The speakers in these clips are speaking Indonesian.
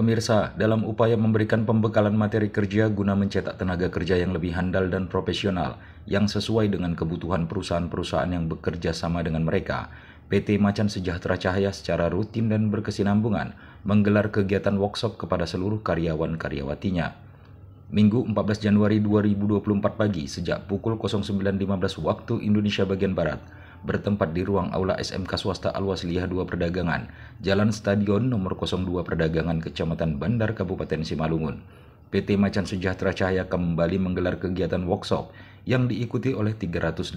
pemirsa, dalam upaya memberikan pembekalan materi kerja guna mencetak tenaga kerja yang lebih handal dan profesional yang sesuai dengan kebutuhan perusahaan-perusahaan yang bekerja sama dengan mereka, PT Macan Sejahtera Cahaya secara rutin dan berkesinambungan menggelar kegiatan workshop kepada seluruh karyawan-karyawatinya. Minggu 14 Januari 2024 pagi sejak pukul 09.15 waktu Indonesia bagian Barat, bertempat di ruang aula SMK Swasta Al-Wasliyah 2 Perdagangan, Jalan Stadion nomor 02 Perdagangan, Kecamatan Bandar, Kabupaten Simalungun. PT Macan Sejahtera Cahaya kembali menggelar kegiatan workshop yang diikuti oleh 387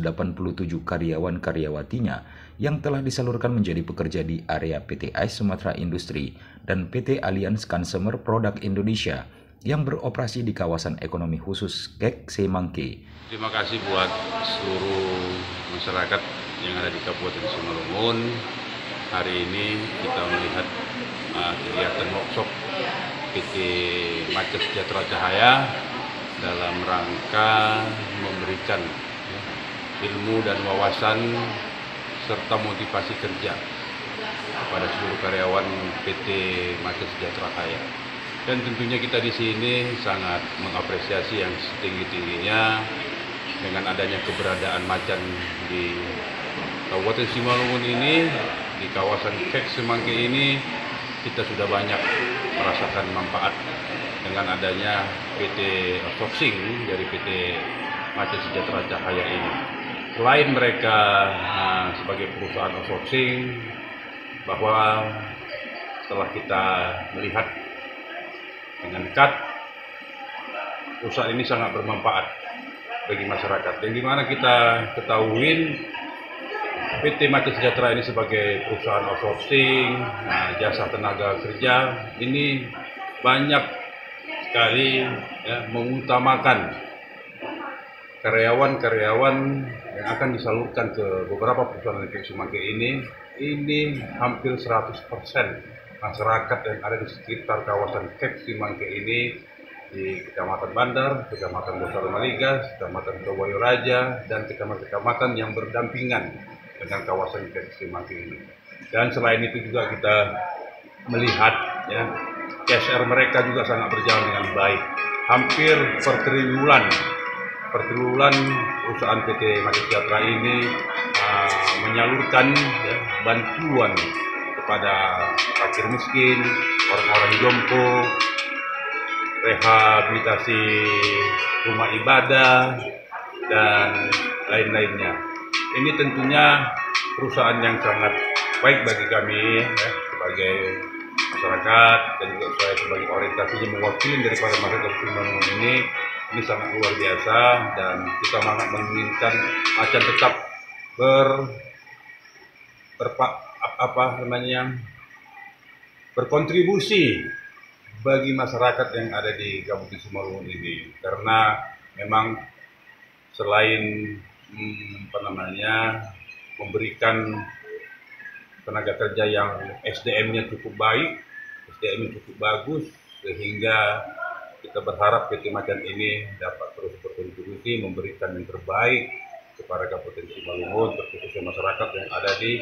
karyawan-karyawatinya yang telah disalurkan menjadi pekerja di area PT AIS Sumatera Industri dan PT Alliance Consumer Product Indonesia yang beroperasi di kawasan ekonomi khusus Kek Semangke. Terima kasih buat seluruh masyarakat yang ada di Kabupaten Simalungun. Hari ini kita melihat kegiatan workshop PT Macan Sejahtera Cahaya dalam rangka memberikan ilmu dan wawasan serta motivasi kerja kepada seluruh karyawan PT Macan Sejahtera Cahaya. Dan tentunya kita di sini sangat mengapresiasi yang setinggi-tingginya dengan adanya keberadaan Macan di Kabupaten Simalungun ini, di kawasan Kek Semangke ini, kita sudah banyak merasakan manfaat dengan adanya PT outsourcing dari PT Macan Sejahtera Cahaya ini. Selain mereka sebagai perusahaan outsourcing, bahwa setelah kita melihat dengan dekat, perusahaan ini sangat bermanfaat bagi masyarakat. Yang dimana kita ketahui PT Macan Sejahtera ini sebagai perusahaan outsourcing, jasa tenaga kerja ini banyak sekali mengutamakan karyawan-karyawan yang akan disalurkan ke beberapa perusahaan di Semangke ini hampir 100% masyarakat yang ada di sekitar kawasan Kek Semangke ini di Kecamatan Bandar, Kecamatan Besar Maligas, Kecamatan Kawayo Raja, dan kecamatan-kecamatan yang berdampingan dengan kawasan Kek Semangke ini. Dan selain itu juga kita melihat CSR mereka juga sangat berjalan dengan baik. Hampir per triwulan perusahaan PT Macan Sejahtera ini menyalurkan bantuan kepada fakir miskin, orang-orang jompo, rehabilitasi rumah ibadah, dan lain-lainnya. Ini tentunya perusahaan yang sangat baik bagi kami sebagai masyarakat, dan juga saya sebagai orientasinya mewakili daripada masyarakat Simalungun ini sangat luar biasa, dan kita sangat menginginkan Macan tetap berkontribusi bagi masyarakat yang ada di Kabupaten Simalungun ini, karena memang selain memberikan tenaga kerja yang SDM-nya cukup baik, SDM-nya cukup bagus, sehingga kita berharap PT Macan ini dapat terus berkontribusi memberikan yang terbaik kepada Kabupaten Simalungun, terkhususnya masyarakat yang ada di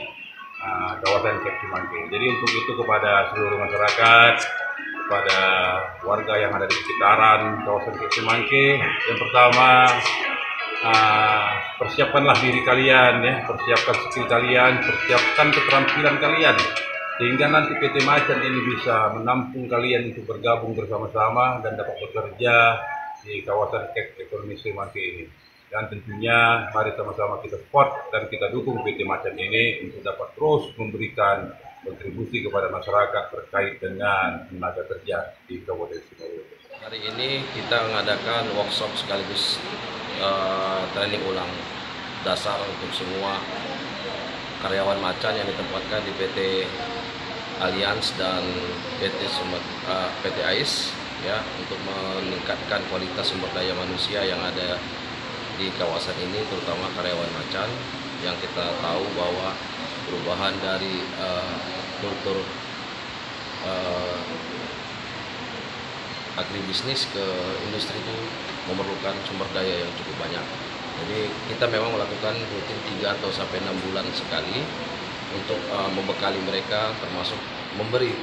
kawasan Kek Semangke. Jadi untuk itu kepada seluruh masyarakat, kepada warga yang ada di sekitaran kawasan Kek Semangke, yang pertama persiapkanlah diri kalian, persiapkan skill kalian, persiapkan keterampilan kalian, sehingga nanti PT Macan ini bisa menampung kalian untuk bergabung bersama-sama dan dapat bekerja di kawasan Kek Ekonomi Semangke ini. Dan tentunya mari sama-sama kita support dan kita dukung PT Macan ini untuk dapat terus memberikan kontribusi kepada masyarakat terkait dengan tenaga kerja di Kabupaten Simalungun. Hari ini kita mengadakan workshop sekaligus training ulang dasar untuk semua karyawan Macan yang ditempatkan di PT Alliance dan PT AIS untuk meningkatkan kualitas sumber daya manusia yang ada di kawasan ini, terutama karyawan Macan, yang kita tahu bahwa perubahan dari kultur agribisnis ke industri itu memerlukan sumber daya yang cukup banyak. Jadi kita memang melakukan rutin 3 atau sampai 6 bulan sekali untuk membekali mereka, termasuk memberi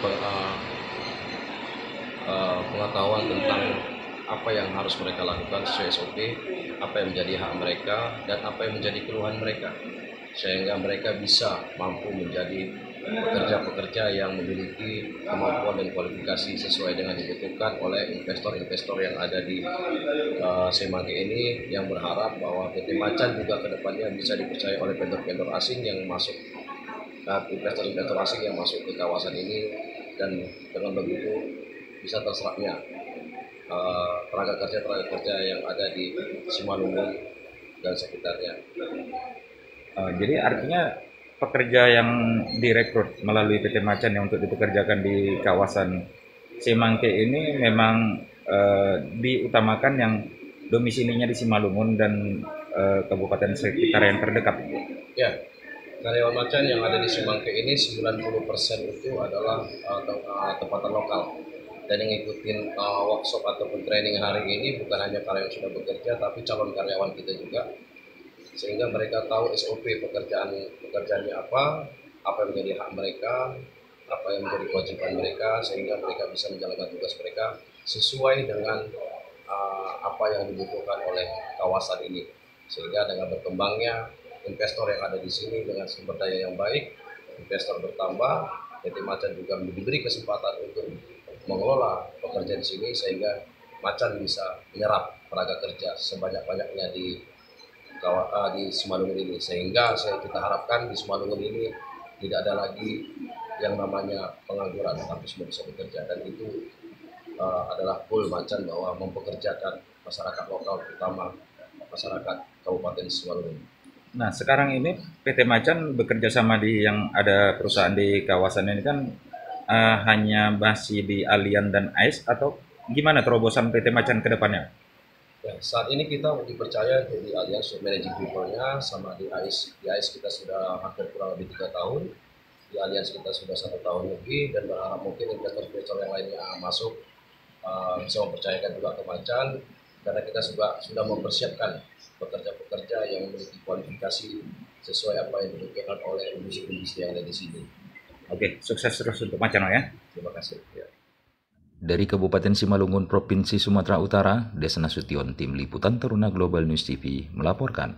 pengetahuan tentang apa yang harus mereka lakukan sesuai SOP, apa yang menjadi hak mereka, dan apa yang menjadi keluhan mereka, sehingga mereka bisa mampu menjadi pekerja-pekerja yang memiliki kemampuan dan kualifikasi sesuai dengan dibutuhkan oleh investor-investor yang ada di Semanggi ini, yang berharap bahwa PT Macan juga kedepannya bisa dipercaya oleh vendor-vendor asing yang masuk, investor-investor asing yang masuk ke kawasan ini, dan dengan begitu bisa terserapnya tenaga kerja yang ada di Simalungun dan sekitarnya. Jadi artinya pekerja yang direkrut melalui PT Macan yang untuk dipekerjakan di kawasan Semangke ini memang diutamakan yang domisilinya di Simalungun dan kabupaten sekitar yang terdekat. Ya, karyawan Macan yang ada di Semangke ini 90% itu adalah tempatan lokal. Dan yang ikutin workshop ataupun training hari ini bukan hanya karyawan yang sudah bekerja, tapi calon karyawan kita juga, sehingga mereka tahu SOP pekerjaannya apa yang menjadi hak mereka, apa yang menjadi kewajiban mereka, sehingga mereka bisa menjalankan tugas mereka sesuai dengan apa yang dibutuhkan oleh kawasan ini. Sehingga dengan berkembangnya investor yang ada di sini dengan sumber daya yang baik, investor bertambah, PT Macan juga diberi kesempatan untuk mengelola pekerja di sini, sehingga Macan bisa menyerap tenaga kerja sebanyak-banyaknya di Simalungun ini, sehingga kita harapkan di Simalungun ini tidak ada lagi yang namanya pengangguran, tapi semua bisa bekerja, dan itu adalah goal Macan bahwa mempekerjakan masyarakat lokal, terutama masyarakat Kabupaten Simalungun. Nah, sekarang ini PT Macan bekerja sama di yang ada perusahaan di kawasan ini kan hanya masih di Allian dan AIS, atau gimana terobosan PT Macan ke depannya? Ya, saat ini kita dipercaya jadi Allian managing people-nya, sama di AIS. Di AIS kita sudah hampir kurang lebih 3 tahun, di Allianz kita sudah 1 tahun lebih, dan berharap mungkin investor-investor yang lainnya masuk bisa mempercayakan juga ke Macan, karena kita juga sudah mempersiapkan pekerja-pekerja yang memiliki kualifikasi sesuai apa yang dibutuhkan oleh industri-industri yang ada di sini. Oke, sukses terus untuk Macan ya. Terima kasih. Ya. Dari Kabupaten Simalungun, Provinsi Sumatera Utara, Desna Sution, Tim Liputan Teruna Global News TV melaporkan.